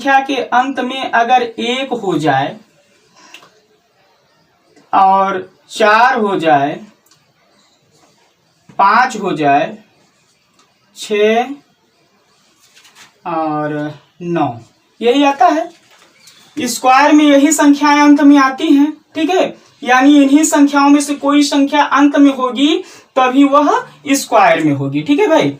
संख्या के अंत में अगर 1 हो जाए और 4 हो जाए, 5 हो जाए, 6 और 9, यही आता है। स्क्वायर में यही संख्याएं अंत में आती हैं, ठीक है। यानी इन्हीं संख्याओं में से कोई संख्या अंत में होगी तभी वह स्क्वायर में होगी, ठीक है भाई।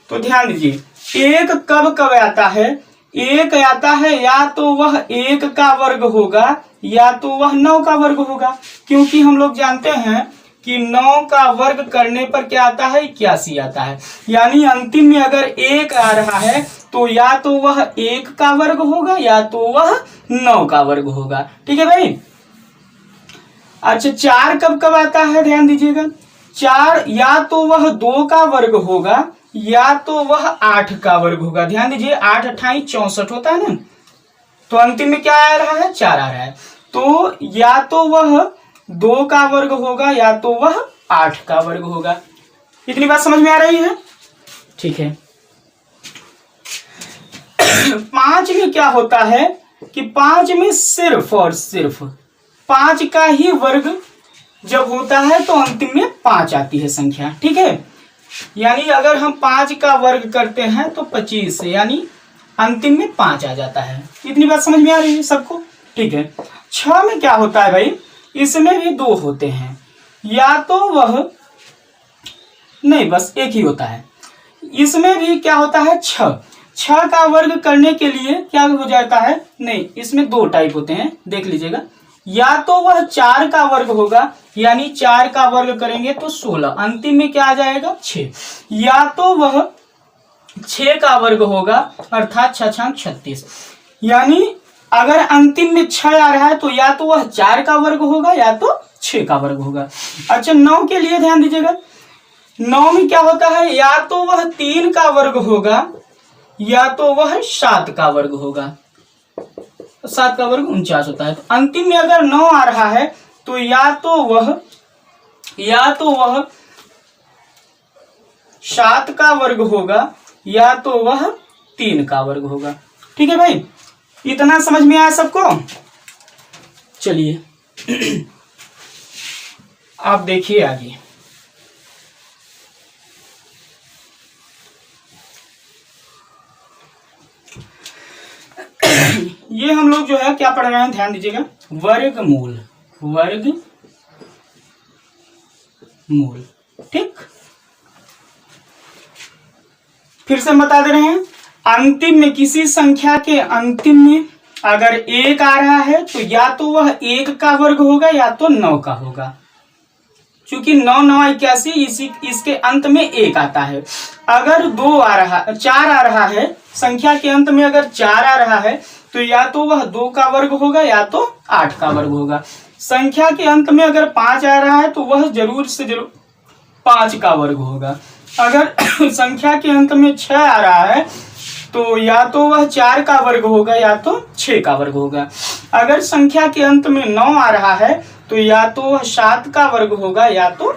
तो ध्यान दीजिए, 1 कब कब आता है? 1 आता है या तो वह 1 का वर्ग होगा या तो वह 9 का वर्ग होगा, क्योंकि हम लोग जानते हैं कि 9 का वर्ग करने पर क्या आता है? 81 आता है। यानी अंतिम में अगर 1 आ रहा है तो या तो वह 1 का वर्ग होगा या तो वह 9 का वर्ग होगा, ठीक है भाई। अच्छा, 4 कब कब आता है? ध्यान दीजिएगा, 4 या तो वह 2 का वर्ग होगा या तो वह 8 का वर्ग होगा। ध्यान दीजिए, 8 28 64 होता है ना, तो अंतिम में क्या आ रहा है? 4 आ रहा है। तो या तो वह 2 का वर्ग होगा या तो वह 8 का वर्ग होगा। इतनी बात समझ में आ रही है? ठीक है। 5 में क्या होता है कि 5 में सिर्फ और सिर्फ 5 का ही वर्ग जब होता है तो अंतिम में 5 आती है संख्या, ठीक है। यानी अगर हम 5 का वर्ग करते हैं तो 25 से, यानी अंतिम में 5 आ जाता है। इतनी बात समझ में आ रही है सबको? ठीक है। 6 में क्या होता है भाई? इसमें भी 2 होते हैं, या तो वह नहीं, बस एक ही होता है। इसमें भी क्या होता है? 6 का वर्ग करने के लिए क्या हो जाता है? नहीं, इसमें 2 टाइप होते हैं, देख लीजिएगा। या तो वह 4 का वर्ग होगा, यानी 4 का वर्ग करेंगे तो 16, अंतिम में क्या आ जाएगा? 6। या तो वह 6 का वर्ग होगा, अर्थात 6 6 36, यानी अगर अंतिम में 6 आ रहा है तो या तो वह 4 का वर्ग होगा या तो 6 का वर्ग होगा। अच्छा, 9 के लिए ध्यान दीजिएगा, 9 में क्या होता है? या तो वह 3 का वर्ग होगा या तो वह 7 का वर्ग होगा। 7 का वर्ग 49 होता है। तो अंतिम में अगर 9 आ रहा है तो या तो वह 7 का वर्ग होगा या तो वह 3 का वर्ग होगा, ठीक है भाई। इतना समझ में आया सबको? चलिए आप देखिए आगे। ये हम लोग जो है क्या पढ़ रहे हैं, ध्यान दीजिएगा, वर्गमूल। ठीक, फिर से बता दे रहे हैं, अंतिम में किसी संख्या के अंतिम में अगर 1 आ रहा है तो या तो वह 1 का वर्ग होगा या तो 9 का होगा। क्योंकि 9 9 81, इसके अंत में 1 आता है। अगर 4 आ रहा है, संख्या के अंत में अगर 4 आ रहा है तो या तो वह 2 का वर्ग होगा या तो 8 का वर्ग होगा। संख्या के अंत में अगर 5 आ रहा है तो वह जरूर से जरूर 5 का वर्ग होगा। अगर संख्या के अंत में 6 आ रहा है तो या तो वह 4 का वर्ग होगा या तो 6 का वर्ग होगा। अगर संख्या के अंत में 9 आ रहा है तो या तो वह 7 का वर्ग होगा या तो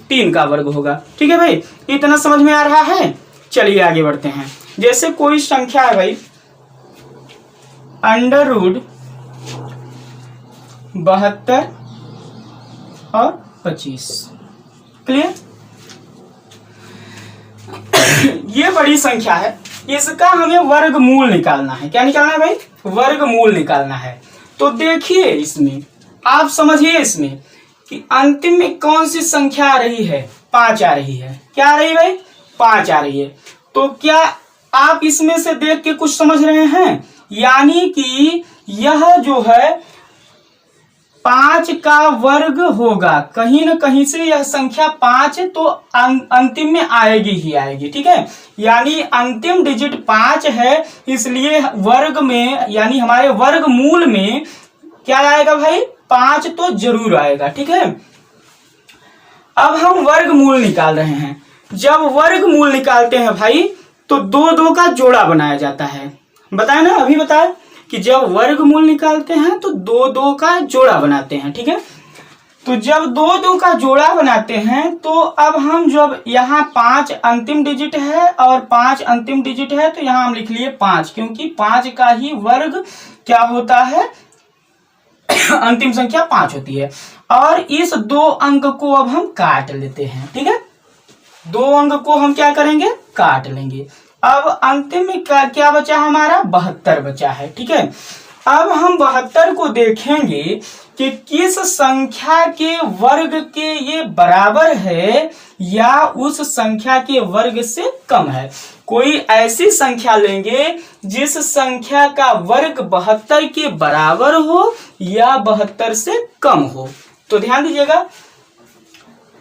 3 का वर्ग होगा, ठीक है भाई। इतना समझ में आ रहा है? चलिए आगे बढ़ते हैं। जैसे कोई संख्या है भाई, √72 और 25, क्लियर? ये बड़ी संख्या है, इसका हमें वर्गमूल निकालना है। क्या निकालना है भाई? वर्गमूल निकालना है। तो देखिए इसमें, आप समझिए इसमें कि अंतिम में कौन सी संख्या आ रही है? 5 आ रही है। क्या आ रही है भाई? 5 आ रही है। तो क्या आप इसमें से देख के कुछ समझ रहे हैं? यानी कि यह जो है 5 का वर्ग होगा, कहीं ना कहीं से यह संख्या 5 तो अंतिम में आएगी ही आएगी, ठीक है। यानी अंतिम डिजिट 5 है, इसलिए वर्ग में, यानी हमारे वर्गमूल में क्या आएगा भाई? 5 तो जरूर आएगा, ठीक है। अब हम वर्गमूल निकाल रहे हैं। जब वर्गमूल निकालते हैं भाई तो 2 का जोड़ा बनाया जाता है। बताया ना, अभी बताया कि जब वर्गमूल निकालते हैं तो 2 का जोड़ा बनाते हैं, ठीक है। तो जब दो दो का जोड़ा बनाते हैं तो अब हम जब यहाँ 5 अंतिम डिजिट है और 5 अंतिम डिजिट है तो यहाँ हम लिख लिए 5, क्योंकि 5 का ही वर्ग क्या होता है अंतिम संख्या 5 होती है। और इस 2 अंक को अब हम काट लेते हैं, ठीक है, 2 अंक को हम क्या करेंगे, काट लेंगे। अब अंतिम में क्या बचा हमारा, 72 बचा है, ठीक है। अब हम 72 को देखेंगे कि किस संख्या के वर्ग के ये बराबर है या उस संख्या के वर्ग से कम है। कोई ऐसी संख्या लेंगे जिस संख्या का वर्ग 72 के बराबर हो या 72 से कम हो। तो ध्यान दीजिएगा,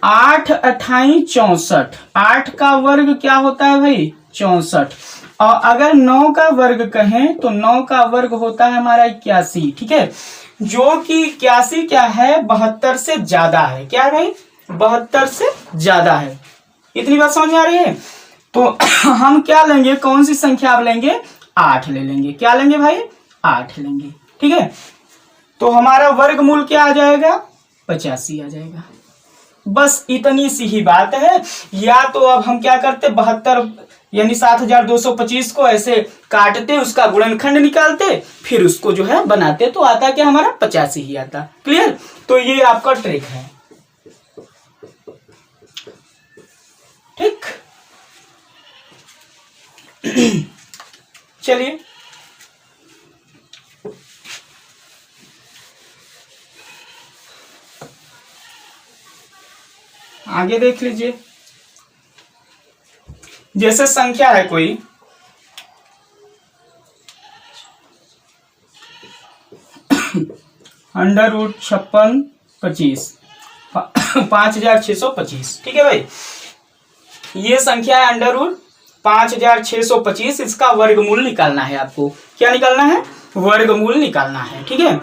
8 28 64, 8 का वर्ग क्या होता है भाई, 64। और अगर 9 का वर्ग कहें तो 9 का वर्ग होता है हमारा 81, ठीक है, जो कि 81 क्या है, 72 से ज्यादा है। क्या है भाई, 72 से ज्यादा है। इतनी बात समझ में आ रही है। तो हम क्या लेंगे, कौन सी संख्या आप लेंगे, 8 ले लेंगे। क्या लेंगे भाई, 8 लेंगे, ठीक है। तो हमारा वर्गमूल क्या आ जाएगा, 85 आ जाएगा। बस इतनी सी ही बात है। या तो अब हम क्या करते, 72 यानी 7225 को ऐसे काटते, उसका गुणनखंड निकालते, फिर उसको जो है बनाते, तो आता क्या हमारा 85 ही आता। क्लियर। तो ये आपका ट्रिक है, ठीक। चलिए आगे देख लीजिए। जैसे संख्या है कोई √5625 5625, ठीक है भाई। ये संख्या है √5625, इसका वर्गमूल निकालना है आपको। क्या निकालना है, वर्गमूल निकालना है, ठीक है।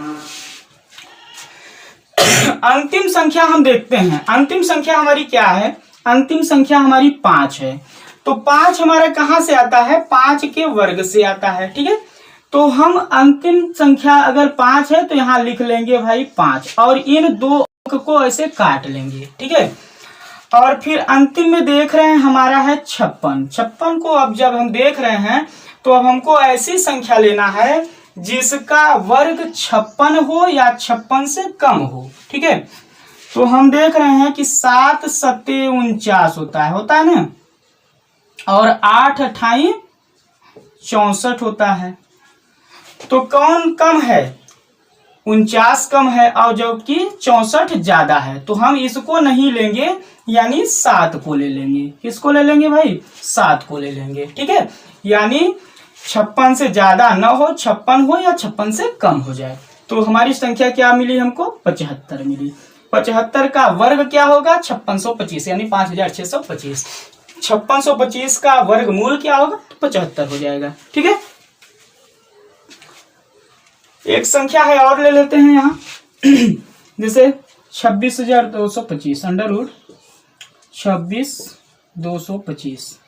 अंतिम संख्या हम देखते हैं। अंतिम संख्या हमारी क्या है, अंतिम संख्या हमारी 5 है। तो 5 हमारा कहां से आता है, 5 के वर्ग से आता है, ठीक है। तो हम अंतिम संख्या अगर 5 है तो यहां लिख लेंगे भाई 5, और इन 2 अंक को ऐसे काट लेंगे, ठीक है। और फिर अंतिम में देख रहे हैं हमारा है 56। 56 को अब जब हम देख रहे हैं तो अब हमको ऐसी संख्या लेना है जिसका वर्ग 56 हो या 56 से कम हो, ठीक है। तो हम देख रहे हैं कि 7 7 49 होता है ना, और 8 28 64 होता है। तो कौन कम है, 49 कम है, और जबकि 64 ज्यादा है। तो हम इसको नहीं लेंगे, यानी 7 को ले लेंगे। किसको ले लेंगे भाई, 7 को ले लेंगे, ठीक है। यानी 56 से ज्यादा न हो, 56 हो या 56 से कम हो जाए। तो हमारी संख्या क्या मिली हमको, 75 मिली। 75 का वर्ग क्या होगा, 5625, यानी 5625। 5625 का वर्गमूल क्या होगा, 75 हो जाएगा, ठीक है। एक संख्या है और ले लेते हैं यहाँ जैसे 26,225 √26,225,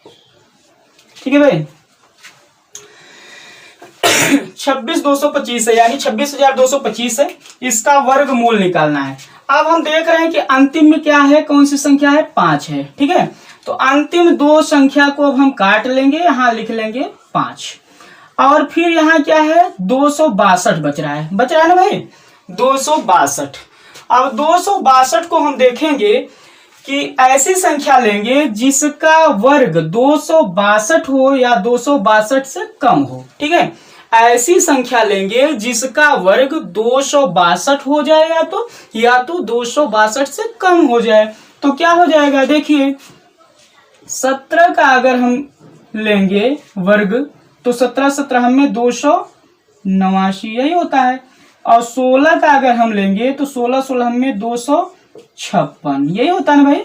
ठीक है भाई। 26,225 है, यानी 26,225 है, इसका वर्गमूल निकालना है। अब हम देख रहे हैं कि अंतिम में क्या है, कौन सी संख्या है, 5 है, ठीक है। तो अंतिम 2 संख्या को अब हम काट लेंगे, यहां लिख लेंगे 5, और फिर यहाँ क्या है, 262 बच रहा है ना भाई, 262। अब 262 को हम देखेंगे कि ऐसी संख्या लेंगे जिसका वर्ग 262 हो या 262 से कम हो, ठीक है। ऐसी संख्या लेंगे जिसका वर्ग 262 हो जाए या तो 262 से कम हो जाए। तो क्या हो जाएगा, देखिए 17 का अगर हम लेंगे वर्ग तो 17 17 में 289 यही होता है, और 16 का अगर हम लेंगे तो 16 16 में 256 यही होता है ना भाई।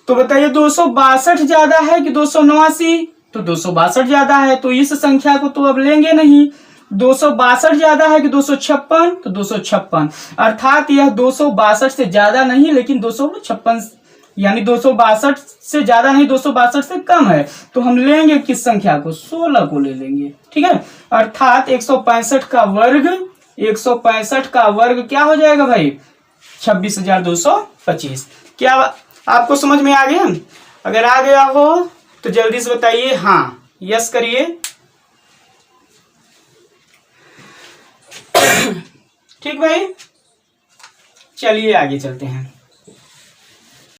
तो बताइए 262 ज्यादा है कि 289, तो 262 ज्यादा है, तो इस संख्या को तो अब लेंगे नहीं। 262 ज्यादा है कि 256, तो 256, अर्थात यह 262 से ज्यादा नहीं लेकिन 256, यानी 262 से ज्यादा नहीं, 262 से कम है। तो हम लेंगे किस संख्या को, 16 को ले लेंगे, ठीक है। अर्थात 165 का वर्ग क्या हो जाएगा भाई, 26,225। क्या आपको समझ में आ गया? अगर आ गया हो तो जल्दी से बताइए हाँ, यस करिए। ठीक भाई, चलिए आगे चलते हैं।